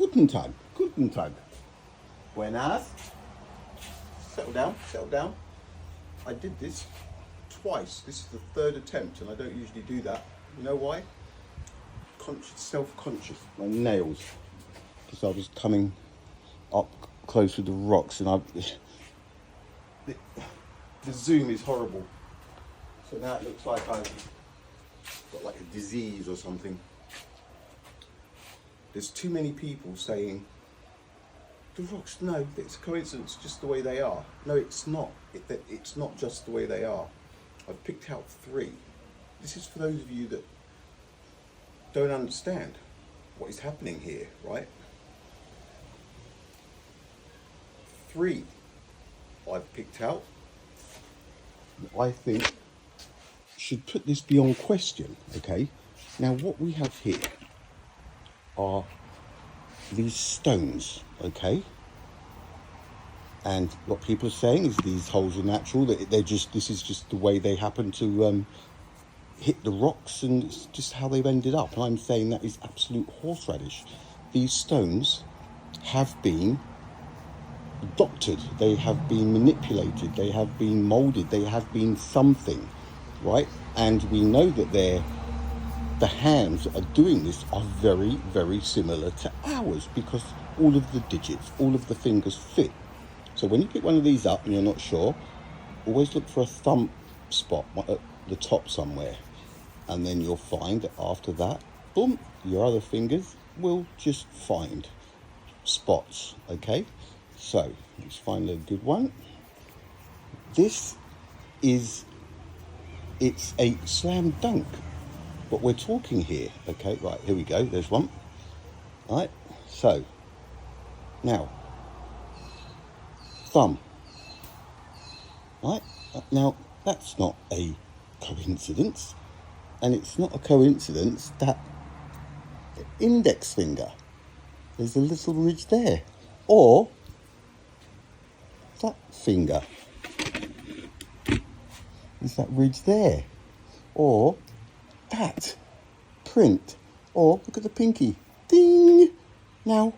Guten Tag, guten Tag. Buenas. Settle down, settle down. I did this twice. This is the third attempt, and I don't usually do that. You know why? Self-conscious. My nails. Because I was coming up close with the rocks, and the zoom is horrible. So now it looks like I've got like a disease or something. There's too many people saying, the rocks, no, it's a coincidence, just the way they are. No, it's not. It's not just the way they are. I've picked out 3. This is for those of you that don't understand what is happening here, right? 3 I've picked out that I think should put this beyond question, okay? Now, what we have here are these stones, okay? And what people are saying is these holes are natural, that this is just the way they happen to hit the rocks, and it's just how they've ended up. And I'm saying that is absolute horseradish. These stones have been doctored, they have been manipulated, they have been molded, they have been something, right? And we know that the hands that are doing this are very, very similar to ours, because all of the digits, all of the fingers fit. So when you pick one of these up and you're not sure, always look for a thumb spot at the top somewhere, and then you'll find that after that, boom, your other fingers will just find spots, okay? So let's find a good one. It's a slam dunk. What we're talking here, okay, right, here we go, there's one. All right, so now thumb. Right, now that's not a coincidence, and it's not a coincidence that the index finger, there's a little ridge there, or that finger, is that ridge there, or that print, or look at the pinky, ding. Now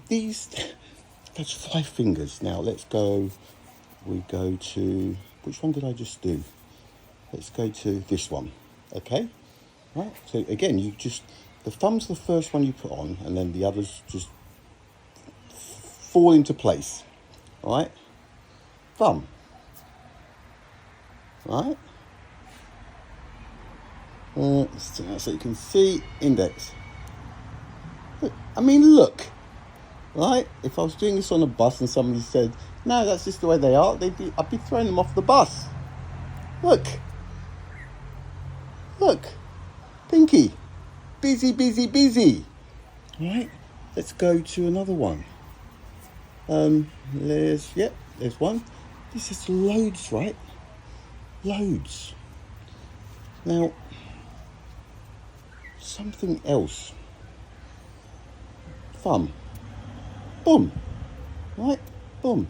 that's 5 fingers. Now we go to, which one did I just do? Let's go to this one, okay? Right, so again, the thumb's the first one you put on, and then the others just fall into place, all right? Thumb, right? So you can see index. I mean, look, right? If I was doing this on a bus and somebody said, no, that's just the way they are, I'd be throwing them off the bus. Look, pinky, busy, busy, busy. Right? Let's go to another one. There's one. This is loads, right? Loads. Now, something else. Thumb. Boom. Right? Boom.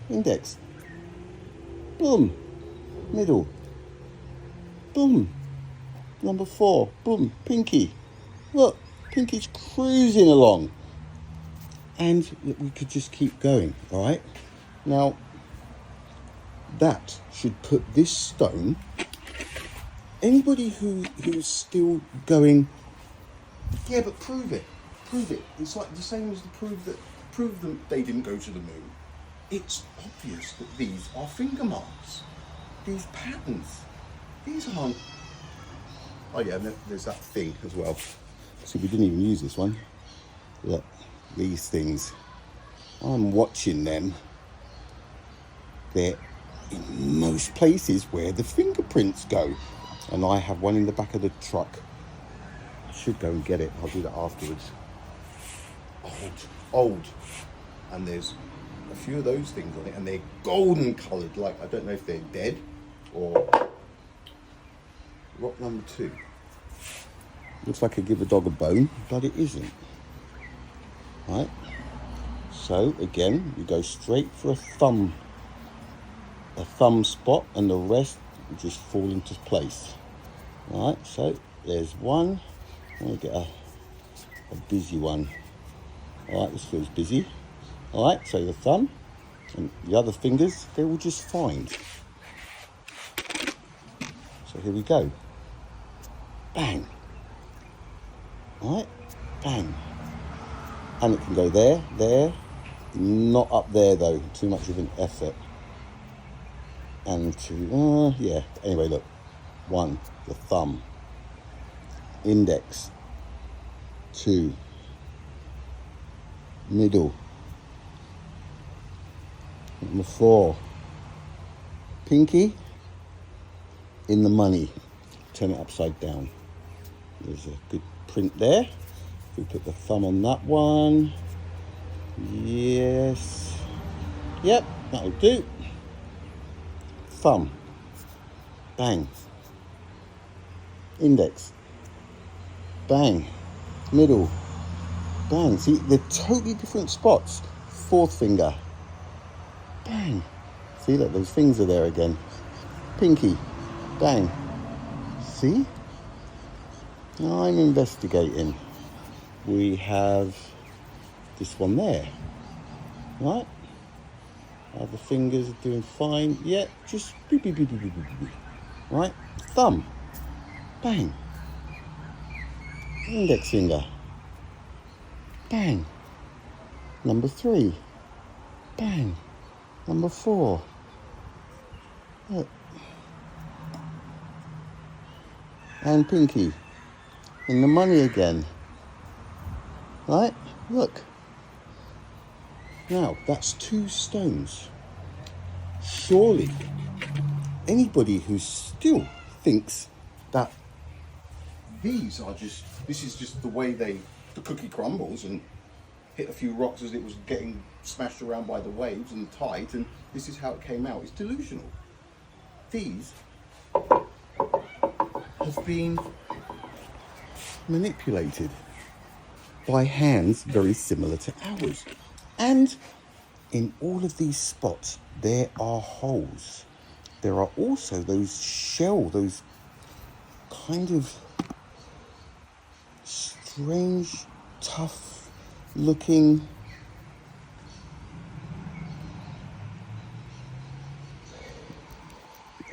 Index. Boom. Middle. Boom. Number 4. Boom. Pinky. Look, pinky's cruising along. And we could just keep going, all right? Now, that should put this stone, anybody who's still going, yeah, but prove it. It's like the same as prove them they didn't go to the moon. It's obvious that these are finger marks. These patterns. These aren't. Oh yeah, and there's that thing as well. See, we didn't even use this one. Look, these things. I'm watching them. They're in most places where the fingerprints go. And I have one in the back of the truck. I should go and get it. I'll do that afterwards. Old. And there's a few of those things on it, and they're golden coloured, like, I don't know if they're dead or... Rock number 2. Looks like I give a dog a bone, but it isn't. Right? So, again, you go straight for a thumb spot, and the rest just fall into place. Right, so there's one. I'm going to get a busy one. All right, this feels busy. All right, so the thumb and the other fingers, they will just find. So here we go. Bang. All right, bang. And it can go there, there. Not up there though, too much of an effort. And two, yeah. Anyway, look. 1, the thumb. Index. 2, middle. Number 4, pinky in the money. Turn it upside down. There's a good print there. We put the thumb on that one. Yes. Yep, that'll do. Thumb. Bang. Index. Bang. Middle. Bang. See, they're totally different spots. 4th finger. Bang. See, look, those things are there again. Pinky. Bang. See? I'm investigating. We have this one there. Right? Other fingers are doing fine. Yeah, just beep, beep, beep, beep, beep, beep, beep. Right? Thumb. Bang. Index finger. Bang. Number 3. Bang. Number 4. Look. And pinky. In the money again. Right? Look. Now, that's 2 stones. Surely, anybody who still thinks that this is just the way the cookie crumbles and hit a few rocks as it was getting smashed around by the waves and the tides, and this is how it came out. It's delusional. These have been manipulated by hands very similar to ours. And in all of these spots, there are holes. There are also those kind of strange, tough looking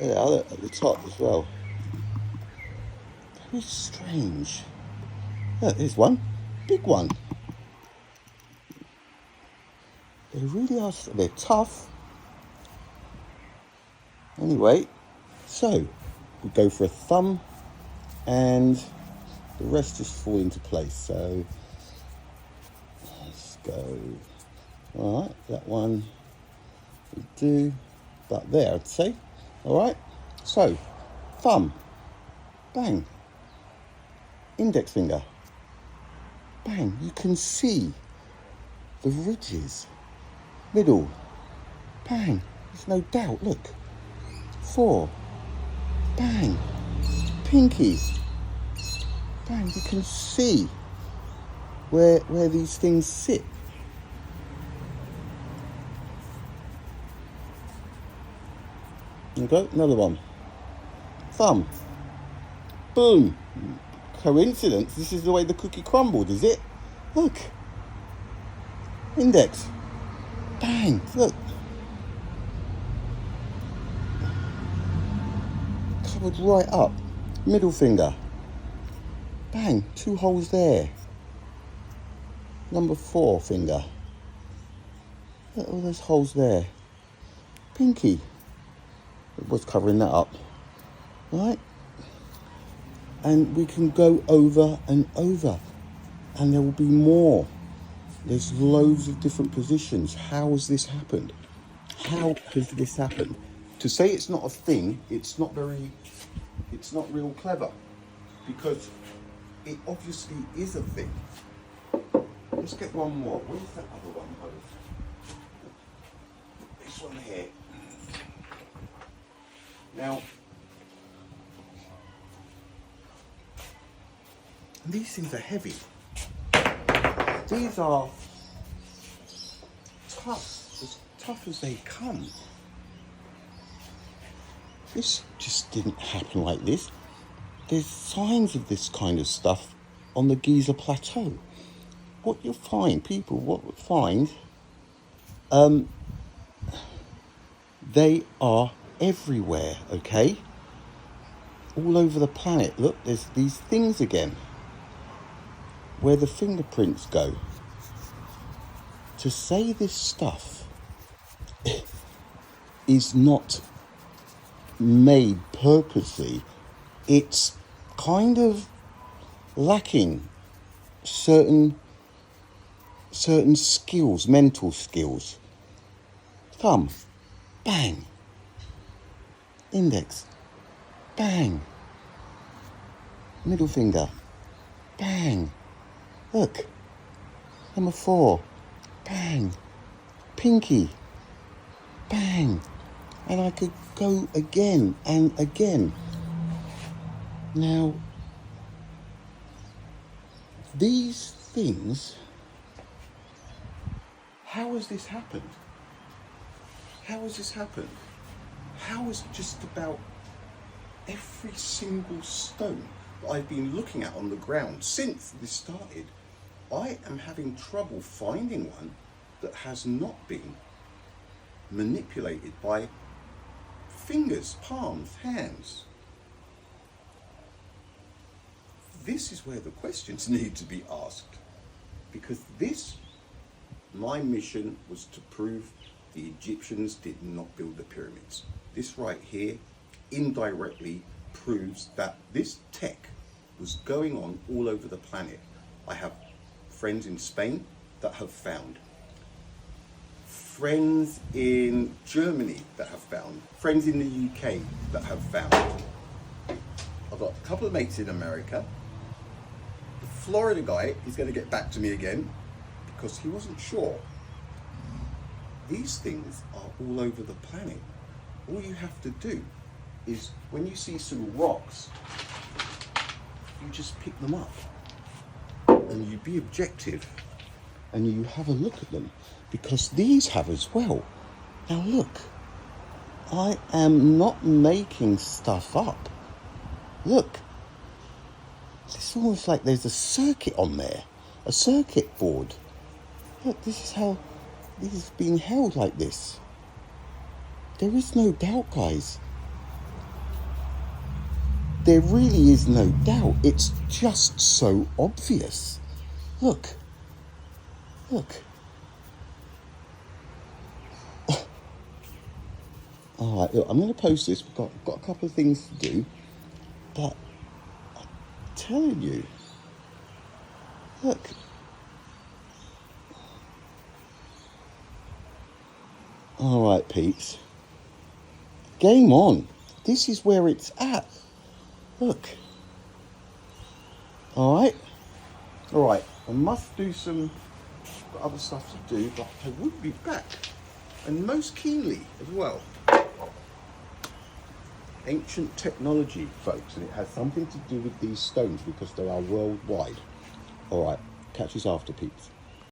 at the top as well. Very strange. There's one, big one. They really are, they're tough. Anyway, so we go for a thumb and the rest just fall into place. So let's go. All right, that one we do about there, I'd say. All right, so thumb, bang, index finger, bang. You can see the ridges. Middle, bang, there's no doubt, look. 4, bang, pinky, bang, you can see where these things sit. Okay, another one. Thumb, boom. Coincidence, this is the way the cookie crumbled, is it? Look. Index. Bang, look. Covered right up. Middle finger. Bang, 2 holes there. Number 4 finger. Look at all those holes there. Pinky. It was covering that up. Right? And we can go over and over. And there will be more. There's loads of different positions. How has this happened? How has this happened? To say it's not a thing, it's not real clever. Because it obviously is a thing. Let's get one more. Where's that other one, Bose? This one here. Now, these things are heavy. These are tough as they come. This just didn't happen like this. There's signs of this kind of stuff on the Giza Plateau. what you'll find, people, what you'll find, they are everywhere, okay? All over the planet. Look, there's these things again, where the fingerprints go. To say this stuff is not made purposely, it's kind of lacking certain skills, mental skills. Thumb, bang. Index, bang. Middle finger, bang. Look, number 4, bang. Pinky, bang. And I could go again and again. Now, these things, how has this happened? How has this happened? How has just about every single stone that I've been looking at on the ground since this started, I am having trouble finding one that has not been manipulated by fingers, palms, hands. This is where the questions need to be asked, because my mission was to prove the Egyptians did not build the pyramids. This right here indirectly proves that this tech was going on all over the planet. I have friends in Spain that have found, friends in Germany that have found, friends in the UK that have found. I've got a couple of mates in America. The Florida guy is going to get back to me again because he wasn't sure. These things are all over the planet. All you have to do is, when you see some rocks, you just pick them up and you be objective and you have a look at them, because these have as well. Now look, I am not making stuff up. Look, it's almost like there's a circuit on there, a circuit board. Look, this is how this is being held like this. There is no doubt, guys. There really is no doubt. It's just so obvious. Look. Look. All right, look, I'm going to post this. We've got a couple of things to do. But I'm telling you, look. All right, peeps. Game on. This is where it's at. Look. All right. All right. I must do some other stuff to do, but I would be back, and most keenly as well. Ancient technology, folks, and it has something to do with these stones because they are worldwide. All right. Catch us after, peeps.